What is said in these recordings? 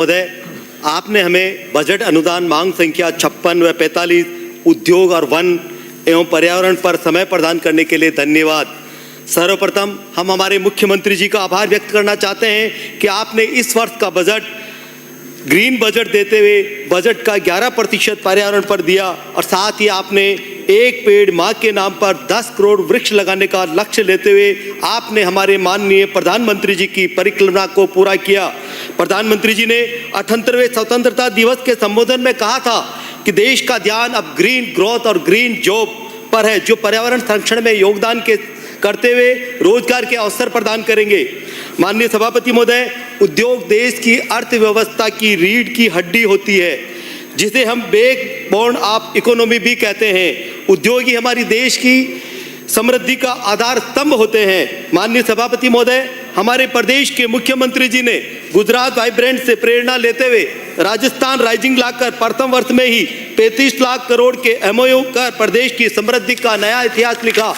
महोदय, आपने हमें बजट अनुदान मांग संख्या 56 व 45 उद्योग और वन एवं पर्यावरण पर समय प्रदान करने के लिए धन्यवाद। सर्वप्रथम हम हमारे मुख्यमंत्री जी का आभार व्यक्त करना चाहते हैं कि आपने इस वर्ष का बजट ग्रीन बजट देते हुए बजट का 11% पर्यावरण पर दिया और साथ ही आपने एक पेड़ माँ के नाम पर 10 करोड़ वृक्ष लगाने का लक्ष्य लेते हुए आपने हमारे माननीय प्रधानमंत्री जी की परिकल्पना को पूरा किया। प्रधानमंत्री जी ने 78वें स्वतंत्रता दिवस के संबोधन में कहा था कि देश का ध्यान अब ग्रीन ग्रोथ और ग्रीन जॉब पर है, जो पर्यावरण संरक्षण में योगदान करते हुए रोजगार के अवसर प्रदान करेंगे। माननीय सभापति महोदय, उद्योग देश की अर्थव्यवस्था की रीढ़ की हड्डी होती है, जिसे हम बैकबोन ऑफ इकोनॉमी भी कहते हैं। उद्योग ही हमारी देश की समृद्धि का आधार स्तंभ होते हैं। माननीय सभापति महोदय, हमारे प्रदेश के मुख्यमंत्री जी ने गुजरात वाइब्रेंट से प्रेरणा लेते हुए राजस्थान राइजिंग लाकर प्रथम वर्ष में ही 35 लाख करोड़ के MOU कर प्रदेश की समृद्धि का नया इतिहास लिखा।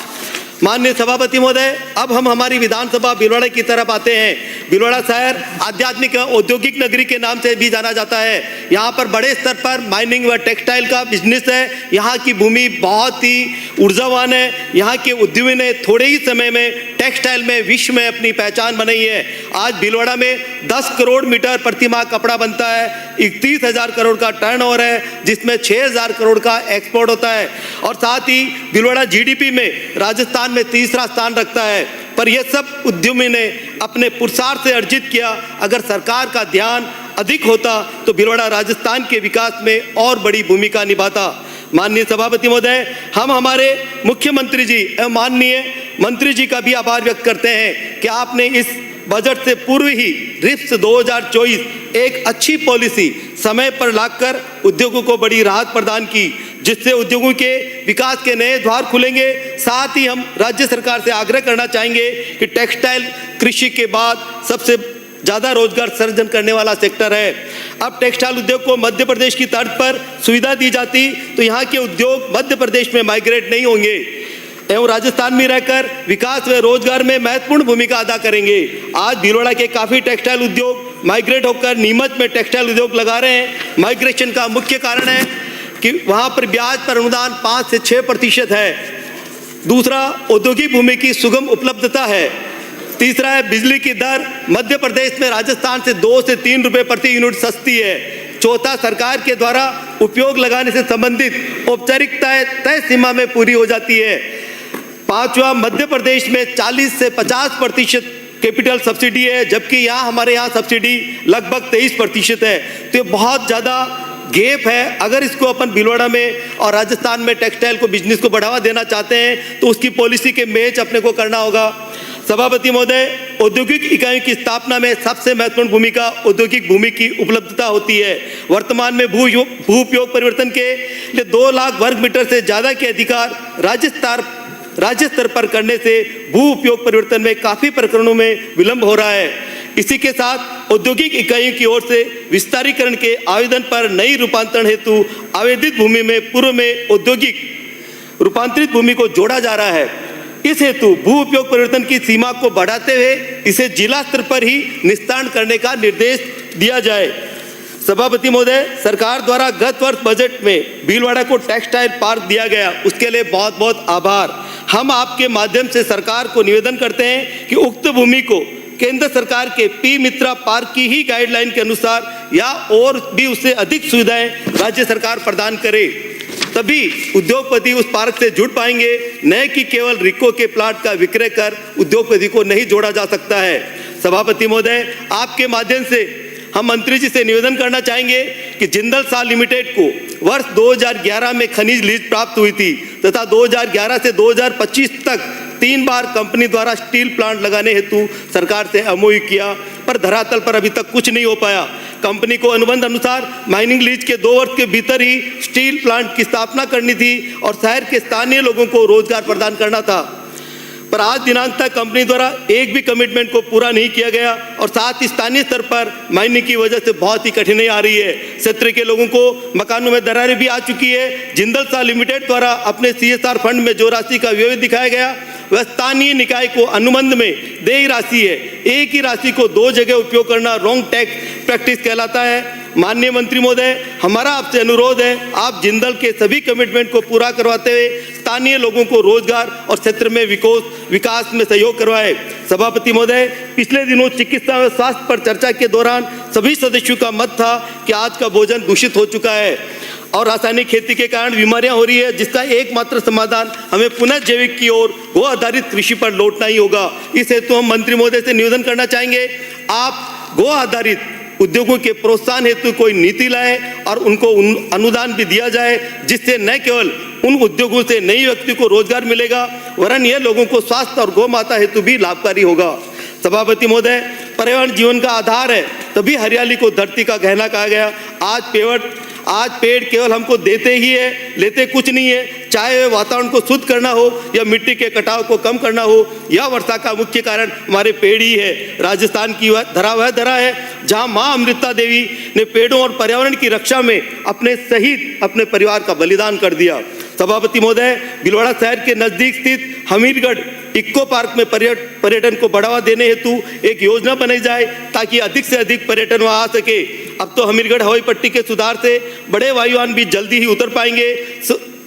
माननीय सभापति महोदय, अब हम हमारी विधानसभा भीलवाड़ा की तरफ आते हैं। भीलवाड़ा शहर आध्यात्मिक औद्योगिक नगरी के नाम से भी जाना जाता है। यहाँ पर बड़े स्तर पर माइनिंग व टेक्सटाइल का बिजनेस है। यहाँ की भूमि बहुत ही ऊर्जावान है। यहाँ के उद्यमी ने थोड़े ही समय में टेक्सटाइल में विश्व में अपनी पहचान बनाई है। आज भीलवाड़ा में 10 करोड़ मीटर प्रति माह कपड़ा बनता है। 31,000 करोड़ का टर्नओवर है, जिसमें 6,000 करोड़ का एक्सपोर्ट होता है और साथ ही भीलवाड़ा GDP में राजस्थान में तीसरा स्थान रखता है। पर यह सब उद्यमी ने अपने पुरुषार्थ से अर्जित किया। अगर सरकार का ध्यान अधिक होता तो भीलवाड़ा राजस्थान के विकास में और बड़ी भूमिका निभाता। माननीय सभापति महोदय, हम हमारे मुख्यमंत्री जी एवं माननीय मंत्री जी का भी आभार व्यक्त करते हैं कि आपने इस बजट से पूर्व ही RIPS 2024 एक अच्छी पॉलिसी समय पर लाकर उद्योगों को बड़ी राहत प्रदान की, जिससे उद्योगों के विकास के नए द्वार खुलेंगे। साथ ही हम राज्य सरकार से आग्रह करना चाहेंगे कि टेक्सटाइल कृषि के बाद सबसे ज़्यादा रोजगार सृजन करने वाला सेक्टर है। अब टेक्सटाइल उद्योग को मध्य प्रदेश की तर्ज पर सुविधा दी जाती तो यहाँ के उद्योग मध्य प्रदेश में माइग्रेट नहीं होंगे एवं राजस्थान में रहकर विकास व रोजगार में महत्वपूर्ण भूमिका अदा करेंगे। आज भीलवाड़ा के काफ़ी टेक्सटाइल उद्योग माइग्रेट होकर नीमच में टेक्सटाइल उद्योग लगा रहे हैं। माइग्रेशन का मुख्य कारण है कि वहाँ पर ब्याज पर अनुदान 5 से 6% है। दूसरा, औद्योगिक भूमि की सुगम उपलब्धता है। तीसरा है बिजली की दर मध्य प्रदेश में राजस्थान से 2 से 3 रुपये प्रति यूनिट सस्ती है। चौथा, सरकार के द्वारा उपयोग लगाने से संबंधित औपचारिकताएं तय सीमा में पूरी हो जाती है। पांचवा, मध्य प्रदेश में 40 से 50% कैपिटल सब्सिडी है, जबकि हमारे यहाँ सब्सिडी लगभग 23% है। तो ये बहुत ज़्यादा गैप है। अगर इसको अपन भीलवाड़ा में और राजस्थान में टेक्सटाइल को बिजनेस को बढ़ावा देना चाहते हैं तो उसकी पॉलिसी के मैच अपने को करना होगा। सभापति महोदय, औद्योगिक इकाइयों की स्थापना में सबसे महत्वपूर्ण भूमिका औद्योगिक भूमि की उपलब्धता होती है। वर्तमान में भू उपयोग परिवर्तन के लिए 2 लाख वर्ग मीटर से ज़्यादा के अधिकार राज्य स्तर पर करने से भू उपयोग परिवर्तन में काफ़ी प्रकरणों में विलंब हो रहा है। इसी के साथ औद्योगिक इकाइयों की ओर से विस्तारीकरण के आवेदन पर नई रूपांतरण हेतु आवेदित भूमि में पूर्व में औद्योगिक रूपांतरित भूमि को जोड़ा जा रहा है। इस हेतु भू उपयोग परिवर्तन की सीमा को बढ़ाते हुए इसे जिला स्तर पर ही निस्तारण करने का निर्देश दिया जाए। सभापति महोदय, सरकार द्वारा गत वर्ष बजट में भीलवाड़ा को टेक्सटाइल पार्क दिया गया, उसके लिए बहुत बहुत आभार। हम आपके माध्यम से सरकार को निवेदन करते हैं कि उक्त भूमि को केंद्र सरकार के P-MITRA पार्क की ही गाइडलाइन के अनुसार या और भी उससे अधिक सुविधाएं राज्य सरकार प्रदान करे, तभी उद्योगपति उस पार्क से जुड़ पाएंगे। न कि केवल रिको के प्लाट का विक्रय कर उद्योगपति को नहीं जोड़ा जा सकता है। सभापति महोदय, आपके माध्यम से हम मंत्री जी से निवेदन करना चाहेंगे कि जिंदल साल लिमिटेड को वर्ष 2011 में खनिज लीज प्राप्त हुई थी तथा 2011 से 2025 तक 3 बार कंपनी द्वारा स्टील प्लांट लगाने हेतु सरकार से MOU किया, पर धरातल पर अभी तक कुछ नहीं हो पाया। कंपनी को अनुबंध अनुसार माइनिंग लीज के 2 वर्ष के भीतर ही स्टील प्लांट की स्थापना करनी थी और शहर के स्थानीय लोगों को रोजगार प्रदान करना था, पर आज दिनांक तक कंपनी द्वारा एक भी कमिटमेंट को पूरा नहीं किया गया और साथ ही स्थानीय स्तर पर माइनिंग की वजह से बहुत ही कठिनाई आ रही है। क्षेत्र के लोगों को मकानों में दरारें भी आ चुकी है। जिंदल साल लिमिटेड द्वारा अपने CSR फंड में जो राशि का व्यय दिखाया गया वह स्थानीय निकाय को अनुबंध में देय राशि है। एक ही राशि को दो जगह उपयोग करना रॉन्ग टैक्स प्रैक्टिस कहलाता है। माननीय मंत्री महोदय, हमारा आपसे अनुरोध है, आप जिंदल के सभी कमिटमेंट को पूरा करवाते हुए स्थानीय लोगों को रोजगार और क्षेत्र में विकास में सहयोग करवाएं। सभापति महोदय, पिछले दिनों चिकित्सा और स्वास्थ्य पर चर्चा के दौरान सभी सदस्यों का मत था कि आज का भोजन दूषित हो चुका है और रासायनिक खेती के कारण बीमारियां हो रही है, जिसका एकमात्र समाधान हमें पुनः जैविक की ओर गो आधारित कृषि पर लौटना ही होगा। इस हेतु हम मंत्री महोदय से निवेदन करना चाहेंगे, आप गो आधारित उद्योगों के प्रोत्साहन हेतु कोई नीति लाए और उनको अनुदान भी दिया जाए, जिससे न केवल उन उद्योगों से नई व्यक्ति को रोजगार मिलेगा वरन यह लोगों को स्वास्थ्य और गौ माता हेतु भी लाभकारी होगा। सभापति महोदय, पर्यावरण जीवन का आधार है, तभी हरियाली को धरती का गहना कहा गया। आज पेड़ केवल हमको देते ही है, लेते कुछ नहीं है। चाहे वह वातावरण को शुद्ध करना हो या मिट्टी के कटाव को कम करना हो, यह वर्षा का मुख्य कारण हमारे पेड़ ही है। राजस्थान की वह धरा है जहां मां अमृता देवी ने पेड़ों और पर्यावरण की रक्षा में अपने सहित अपने परिवार का बलिदान कर दिया। सभापति महोदय, भीलवाड़ा शहर के नजदीक स्थित हमीरगढ़ इक्को पार्क में पर्यटन को बढ़ावा देने हेतु एक योजना बनाई जाए ताकि अधिक से अधिक पर्यटन वहां आ सके। अब तो हमीरगढ़ हवाई पट्टी के सुधार से बड़े वायुयान भी जल्दी ही उतर पाएंगे,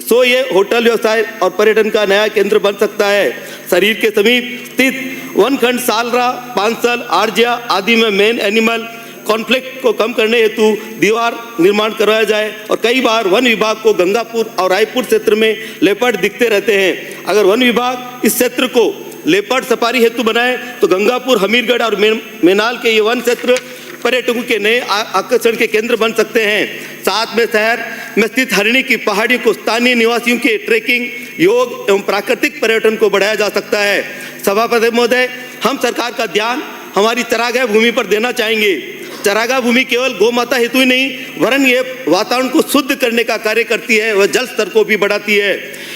सो ये होटल व्यवसाय और पर्यटन का नया केंद्र बन सकता है। शरीर के समीप स्थित वनखंड सालरा, पांसल, आरजिया आदि में मेन एनिमल कॉन्फ्लिक्ट को कम करने हेतु दीवार निर्माण करवाया जाए और कई बार वन विभाग को गंगापुर और रायपुर क्षेत्र में लेपर्ड दिखते रहते हैं। अगर वन विभाग इस क्षेत्र को लेपर्ड सफारी हेतु बनाए तो गंगापुर, हमीरगढ़ और मेनाल के ये वन क्षेत्र पर्यटकों के नए आकर्षण के केंद्र बन सकते हैं। साथ में शहर में स्थित हरिणी की पहाड़ी को स्थानीय निवासियों के ट्रेकिंग, योग एवं प्राकृतिक पर्यटन को बढ़ाया जा सकता है। सभापति महोदय, हम सरकार का ध्यान हमारी चरागाह भूमि पर देना चाहेंगे। चरागाह भूमि केवल गौ माता हेतु ही नहीं वरन ये वातावरण को शुद्ध करने का कार्य करती है, वह जल स्तर को भी बढ़ाती है।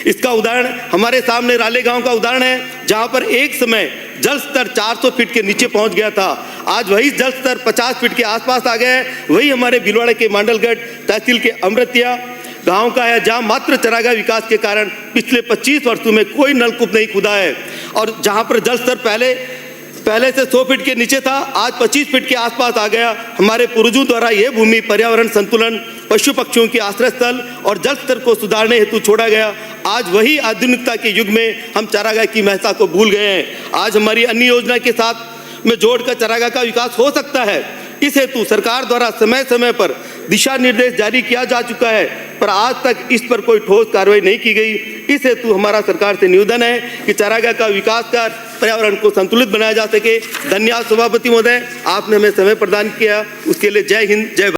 इसका उदाहरण हमारे सामने राले गांव का उदाहरण है, जहां पर एक समय जल स्तर 400 फीट के नीचे पहुंच गया था। आज वही जल स्तर 50 फीट के आसपास आ गया है। वही हमारे भीलवाड़ा के मांडलगढ़ तहसील के अमृतिया गांव का है, जहां मात्र चरागाह विकास के कारण पिछले 25 वर्षों में कोई नलकूप नहीं खुदा है और जहां पर जल स्तर पहले से 100 फीट के नीचे था, आज 25 फीट के आसपास आ गया। हमारे पूर्वजों द्वारा यह भूमि पर्यावरण संतुलन, पशु पक्षियों के आश्रय स्थल और जल स्तर को सुधारने हेतु छोड़ा गया। आज वही आधुनिकता के युग में हम चरागाह की महत्ता को भूल गए हैं। आज हमारी अन्य योजना के साथ में जोड़कर चरागाह का विकास हो सकता है। इस हेतु सरकार द्वारा समय समय पर दिशा निर्देश जारी किया जा चुका है, पर आज तक इस पर कोई ठोस कार्रवाई नहीं की गई। इस हेतु हमारा सरकार से निवेदन है कि चरागाह का विकास कर पर्यावरण को संतुलित बनाया जा सके। धन्यवाद सभापति महोदय, आपने हमें समय प्रदान किया, उसके लिए जय हिंद, जय भारत।